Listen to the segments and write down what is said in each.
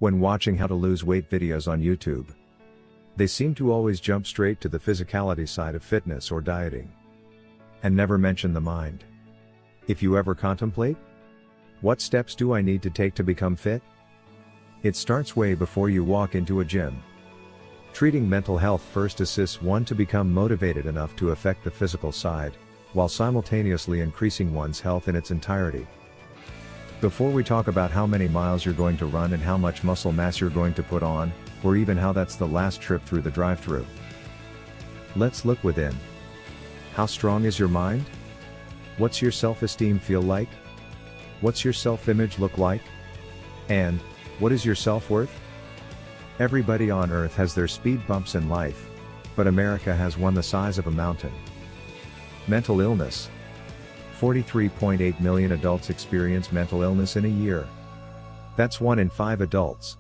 When watching how to lose weight videos on YouTube, they seem to always jump straight to the physicality side of fitness or dieting, and never mention the mind. If you ever contemplate, what steps do I need to take to become fit? It starts way before you walk into a gym. Treating mental health first assists one to become motivated enough to affect the physical side, while simultaneously increasing one's health in its entirety. Before we talk about how many miles you're going to run and how much muscle mass you're going to put on, or even how that's the last trip through the drive-thru, let's look within. How strong is your mind? What's your self-esteem feel like? What's your self-image look like? And, what is your self-worth? Everybody on earth has their speed bumps in life, but America has one the size of a mountain. Mental illness. 43.8 million adults experience mental illness in a year. That's 1 in 5 adults.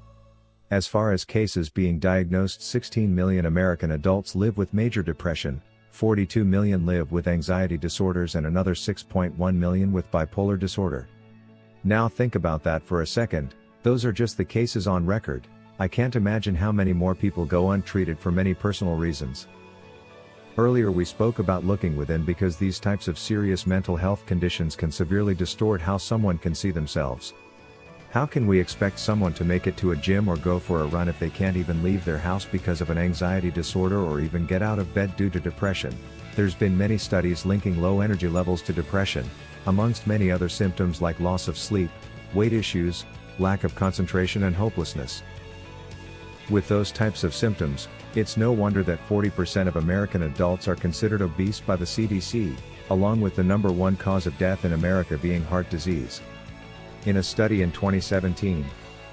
As far as cases being diagnosed, 16 million American adults live with major depression, 42 million live with anxiety disorders, and another 6.1 million with bipolar disorder. Now think about that for a second. Those are just the cases on record. I can't imagine how many more people go untreated for many personal reasons. Earlier we spoke about looking within because these types of serious mental health conditions can severely distort how someone can see themselves. How can we expect someone to make it to a gym or go for a run if they can't even leave their house because of an anxiety disorder or even get out of bed due to depression? There's been many studies linking low energy levels to depression, amongst many other symptoms like loss of sleep, weight issues, lack of concentration, and hopelessness. With those types of symptoms, it's no wonder that 40% of American adults are considered obese by the CDC, along with the #1 cause of death in America being heart disease. In a study in 2017,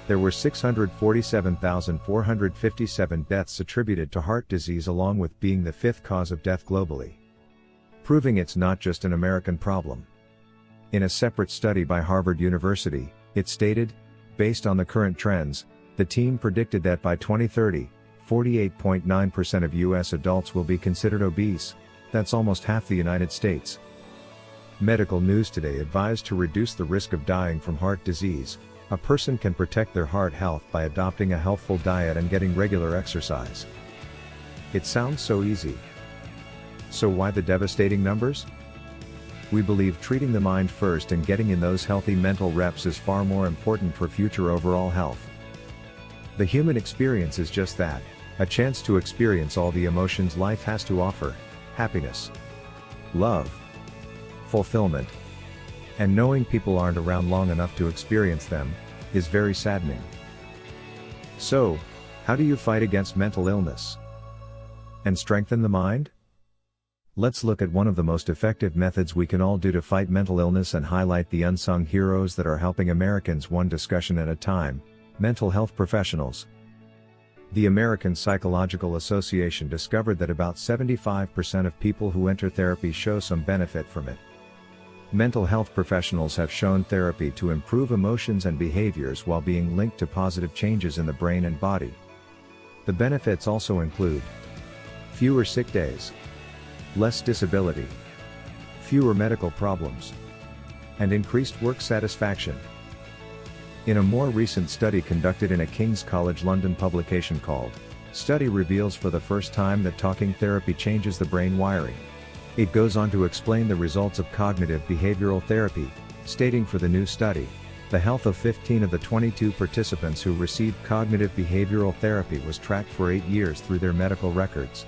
there were 647,457 deaths attributed to heart disease, along with being the 5th cause of death globally. Proving it's not just an American problem. In a separate study by Harvard University, it stated, based on the current trends, the team predicted that by 2030, 48.9% of US adults will be considered obese. That's almost half the United States. Medical News Today advised to reduce the risk of dying from heart disease, a person can protect their heart health by adopting a healthful diet and getting regular exercise. It sounds so easy. So why the devastating numbers? We believe treating the mind first and getting in those healthy mental reps is far more important for future overall health. The human experience is just that, a chance to experience all the emotions life has to offer: happiness, love, fulfillment. And knowing people aren't around long enough to experience them is very saddening. So, how do you fight against mental illness and strengthen the mind? Let's look at one of the most effective methods we can all do to fight mental illness and highlight the unsung heroes that are helping Americans one discussion at a time: mental health professionals. The American Psychological Association discovered that about 75% of people who enter therapy show some benefit from it. Mental health professionals have shown therapy to improve emotions and behaviors while being linked to positive changes in the brain and body. The benefits also include fewer sick days, less disability, fewer medical problems, and increased work satisfaction. In a more recent study conducted in a King's College London publication called Study reveals for the first time that talking therapy changes the brain wiring. It goes on to explain the results of cognitive behavioral therapy, stating for the new study, the health of 15 of the 22 participants who received cognitive behavioral therapy was tracked for 8 years through their medical records.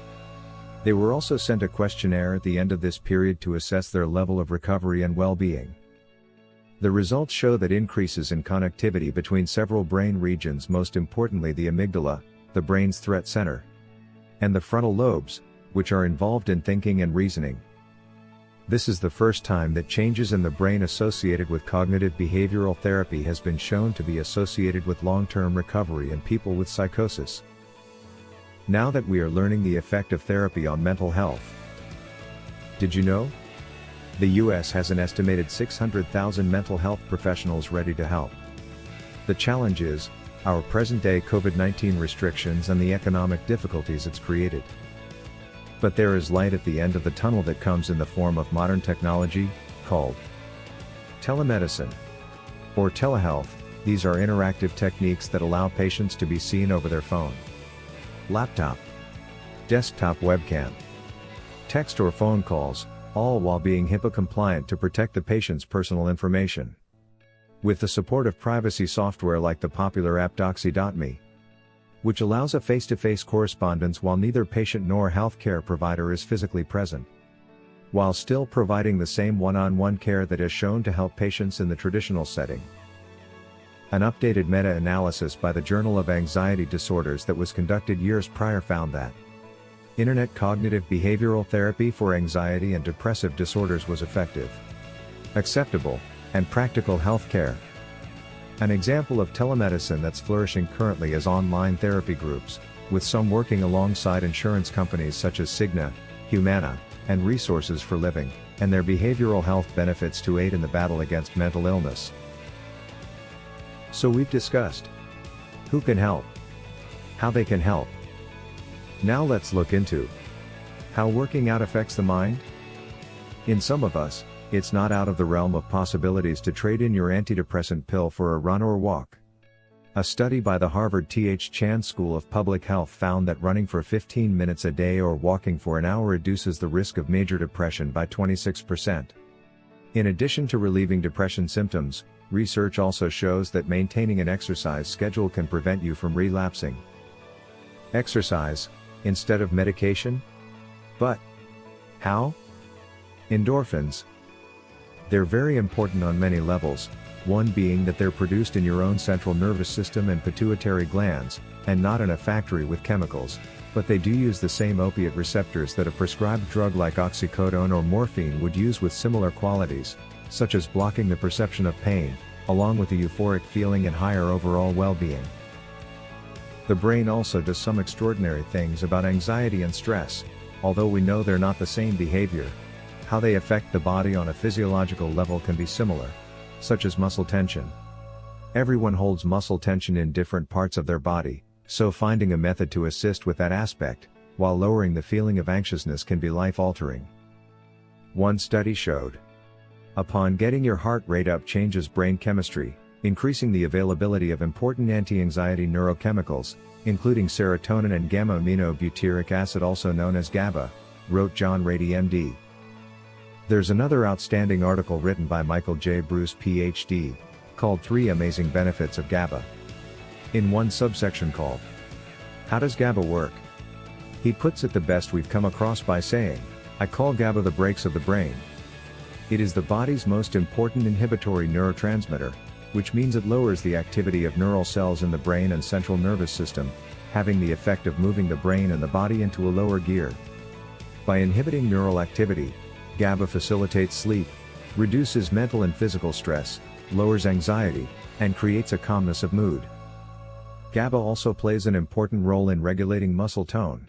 They were also sent a questionnaire at the end of this period to assess their level of recovery and well-being. The results show that increases in connectivity between several brain regions, most importantly the amygdala, the brain's threat center, and the frontal lobes, which are involved in thinking and reasoning. This is the first time that changes in the brain associated with cognitive behavioral therapy has been shown to be associated with long-term recovery in people with psychosis. Now that we are learning the effect of therapy on mental health, did you know? The US has an estimated 600,000 mental health professionals ready to help. The challenge is our present-day COVID-19 restrictions and the economic difficulties it's created. But there is light at the end of the tunnel that comes in the form of modern technology, called telemedicine, or telehealth, These are interactive techniques that allow patients to be seen over their phone, laptop, desktop webcam, text or phone calls, all while being HIPAA compliant to protect the patient's personal information. With the support of privacy software like the popular app Doxy.me, which allows a face-to-face correspondence while neither patient nor healthcare provider is physically present, while still providing the same one-on-one care that is shown to help patients in the traditional setting. An updated meta-analysis by the Journal of Anxiety Disorders that was conducted years prior found that Internet cognitive behavioral therapy for anxiety and depressive disorders was effective, acceptable, and practical healthcare. An example of telemedicine that's flourishing currently is online therapy groups, with some working alongside insurance companies such as Cigna, Humana, and Resources for Living, and their behavioral health benefits to aid in the battle against mental illness. So we've discussed who can help, how they can help. Now let's look into how working out affects the mind. In some of us, it's not out of the realm of possibilities to trade in your antidepressant pill for a run or walk. A study by the Harvard T.H. Chan School of Public Health found that running for 15 minutes a day or walking for an hour reduces the risk of major depression by 26%. In addition to relieving depression symptoms, research also shows that maintaining an exercise schedule can prevent you from relapsing. Exercise, instead of medication? But how? Endorphins. They're very important on many levels, one being that they're produced in your own central nervous system and pituitary glands, and not in a factory with chemicals, but they do use the same opiate receptors that a prescribed drug like oxycodone or morphine would use, with similar qualities, such as blocking the perception of pain, along with a euphoric feeling and higher overall well-being. The brain also does some extraordinary things about anxiety and stress, although we know they're not the same behavior. How they affect the body on a physiological level can be similar, such as muscle tension. Everyone holds muscle tension in different parts of their body, so finding a method to assist with that aspect, while lowering the feeling of anxiousness, can be life-altering. One study showed, upon getting your heart rate up changes brain chemistry, increasing the availability of important anti-anxiety neurochemicals, including serotonin and gamma-aminobutyric acid, also known as GABA, wrote John Rady MD. There's another outstanding article written by Michael J. Bruce PhD, called 3 Amazing Benefits of GABA. In one subsection called, How Does GABA Work? He puts it the best we've come across by saying, I call GABA the brakes of the brain. It is the body's most important inhibitory neurotransmitter, which means it lowers the activity of neural cells in the brain and central nervous system, having the effect of moving the brain and the body into a lower gear. By inhibiting neural activity, GABA facilitates sleep, reduces mental and physical stress, lowers anxiety, and creates a calmness of mood. GABA also plays an important role in regulating muscle tone.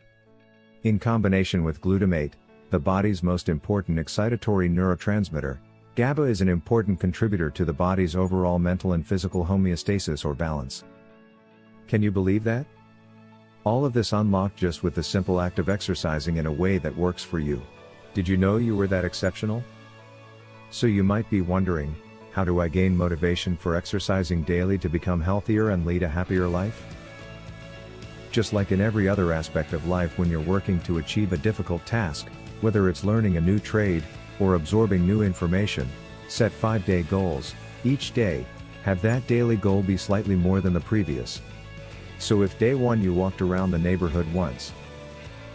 In combination with glutamate, the body's most important excitatory neurotransmitter, GABA is an important contributor to the body's overall mental and physical homeostasis or balance. Can you believe that? All of this unlocked just with the simple act of exercising in a way that works for you. Did you know you were that exceptional? So you might be wondering, how do I gain motivation for exercising daily to become healthier and lead a happier life? Just like in every other aspect of life, when you're working to achieve a difficult task, whether it's learning a new trade, or absorbing new information, set 5-day goals. Each day, have that daily goal be slightly more than the previous. So if day 1 you walked around the neighborhood once,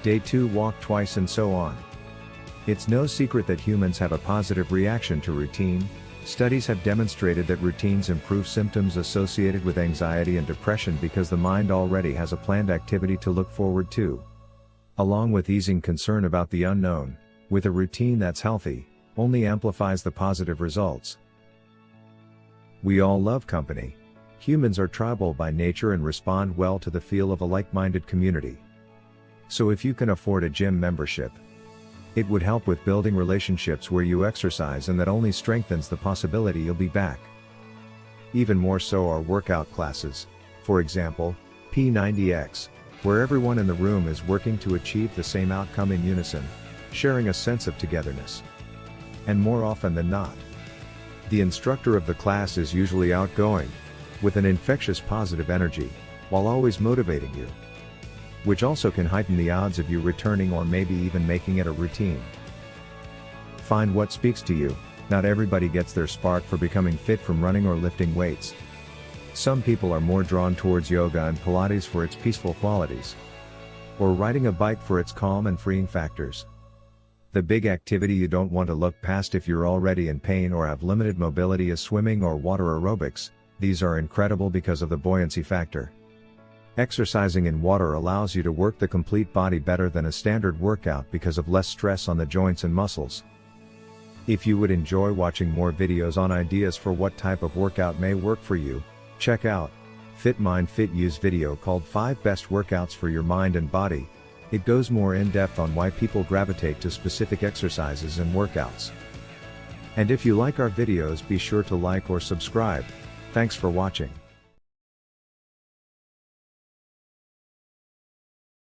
day 2 walked twice, and so on. It's no secret that humans have a positive reaction to routine. Studies have demonstrated that routines improve symptoms associated with anxiety and depression because the mind already has a planned activity to look forward to. Along with easing concern about the unknown, with a routine that's healthy, only amplifies the positive results. We all love company. Humans are tribal by nature and respond well to the feel of a like-minded community. So if you can afford a gym membership, it would help with building relationships where you exercise, and that only strengthens the possibility you'll be back. Even more so are workout classes, for example, P90X, where everyone in the room is working to achieve the same outcome in unison, sharing a sense of togetherness. And more often than not, the instructor of the class is usually outgoing, with an infectious positive energy, while always motivating you. Which also can heighten the odds of you returning or maybe even making it a routine. Find what speaks to you. Not everybody gets their spark for becoming fit from running or lifting weights. Some people are more drawn towards yoga and Pilates for its peaceful qualities. Or riding a bike for its calm and freeing factors. The big activity you don't want to look past if you're already in pain or have limited mobility is swimming or water aerobics. These are incredible because of the buoyancy factor. Exercising in water allows you to work the complete body better than a standard workout because of less stress on the joints and muscles. If you would enjoy watching more videos on ideas for what type of workout may work for you, check out Fit Mind Fit Use video called 5 Best Workouts for Your Mind and Body. It goes more in depth on why people gravitate to specific exercises and workouts. And if you like our videos, be sure to like or subscribe. Thanks for watching.